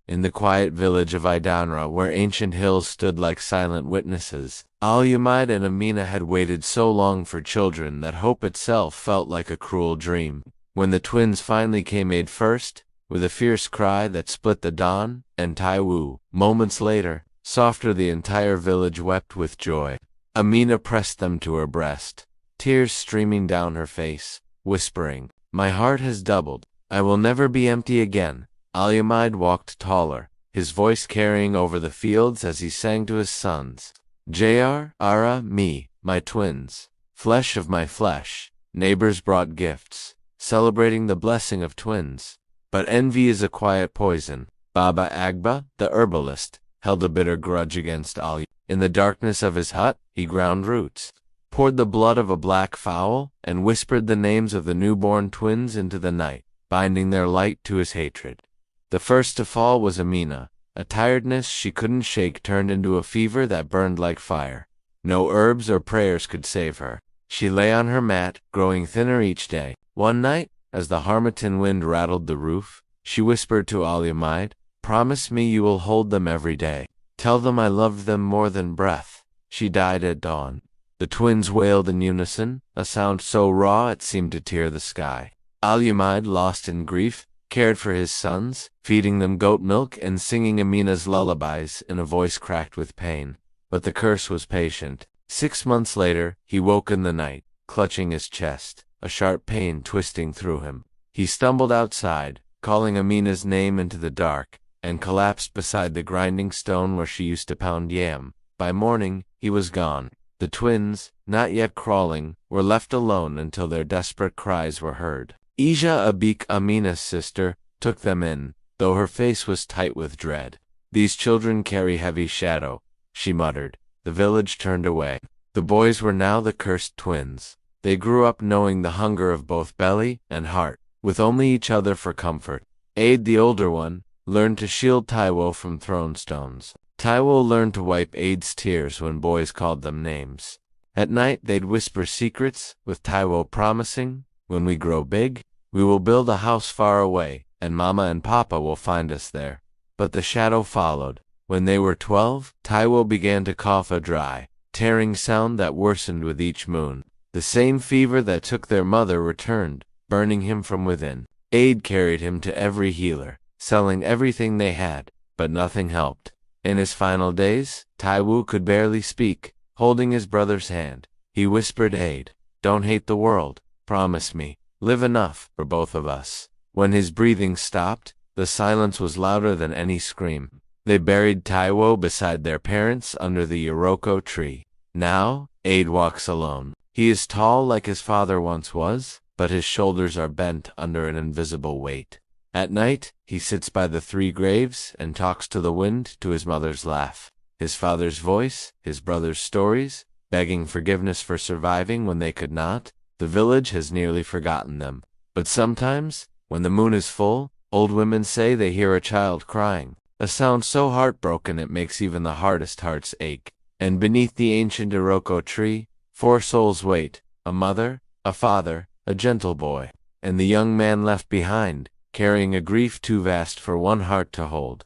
in the quiet village of Idanra, where ancient hills stood like silent witnesses, Al-Umaid and Amina had waited so long for children that hope itself felt like a cruel dream. When the twins finally came, Ade first, with a fierce cry that split the dawn, and Taiwo, moments later, softer, the entire village wept with joy. Amina pressed them to her breast, tears streaming down her face, whispering, "My heart has doubled. I will never be empty again." Al-Umaid walked taller, his voice carrying over the fields as he sang to his sons, "Jr, Ara, me, my twins, flesh of my flesh." Neighbors brought gifts, celebrating the blessing of twins. But envy is a quiet poison. Baba Agba, the herbalist, held a bitter grudge against Ali. In the darkness of his hut, he ground roots, poured the blood of a black fowl, and whispered the names of the newborn twins into the night, binding their light to his hatred. The first to fall was Amina. A tiredness she couldn't shake turned into a fever that burned like fire. No herbs or prayers could save her. She lay on her mat, growing thinner each day. One night, as the Harmattan wind rattled the roof, she whispered to Al-Umaid, "Promise me you will hold them every day. Tell them I loved them more than breath." She died at dawn. The twins wailed in unison, a sound so raw it seemed to tear the sky. Al-Umaid, lost in grief, cared for his sons, feeding them goat milk and singing Amina's lullabies in a voice cracked with pain. But the curse was patient. 6 months later, he woke in the night, clutching his chest, a sharp pain twisting through him. He stumbled outside, calling Amina's name into the dark, and collapsed beside the grinding stone where she used to pound yam. By morning, he was gone. The twins, not yet crawling, were left alone until their desperate cries were heard. Ija Abik, Amina's sister, took them in, though her face was tight with dread. "These children carry heavy shadow," she muttered. The village turned away. The boys were now the cursed twins. They grew up knowing the hunger of both belly and heart, with only each other for comfort. Ade, the older one, learned to shield Taiwo from throwing stones. Taiwo learned to wipe Ade's tears when boys called them names. At night they'd whisper secrets, with Taiwo promising, "When we grow big, we will build a house far away, and Mama and Papa will find us there." But the shadow followed. When they were 12, Taiwo began to cough a dry, tearing sound that worsened with each moon. The same fever that took their mother returned, burning him from within. Ade carried him to every healer, selling everything they had, but nothing helped. In his final days, Taiwo could barely speak. Holding his brother's hand, he whispered, "Ade, don't hate the world. Promise me. Live enough for both of us." When his breathing stopped, the silence was louder than any scream. They buried Taiwo beside their parents under the Iroko tree. Now, Ade walks alone. He is tall like his father once was, but his shoulders are bent under an invisible weight. At night, he sits by the 3 graves and talks to the wind, to his mother's laugh, his father's voice, his brother's stories, begging forgiveness for surviving when they could not. The village has nearly forgotten them. But sometimes, when the moon is full, old women say they hear a child crying, a sound so heartbroken it makes even the hardest hearts ache. And beneath the ancient Iroko tree, 4 souls wait, a mother, a father, a gentle boy, and the young man left behind, carrying a grief too vast for one heart to hold.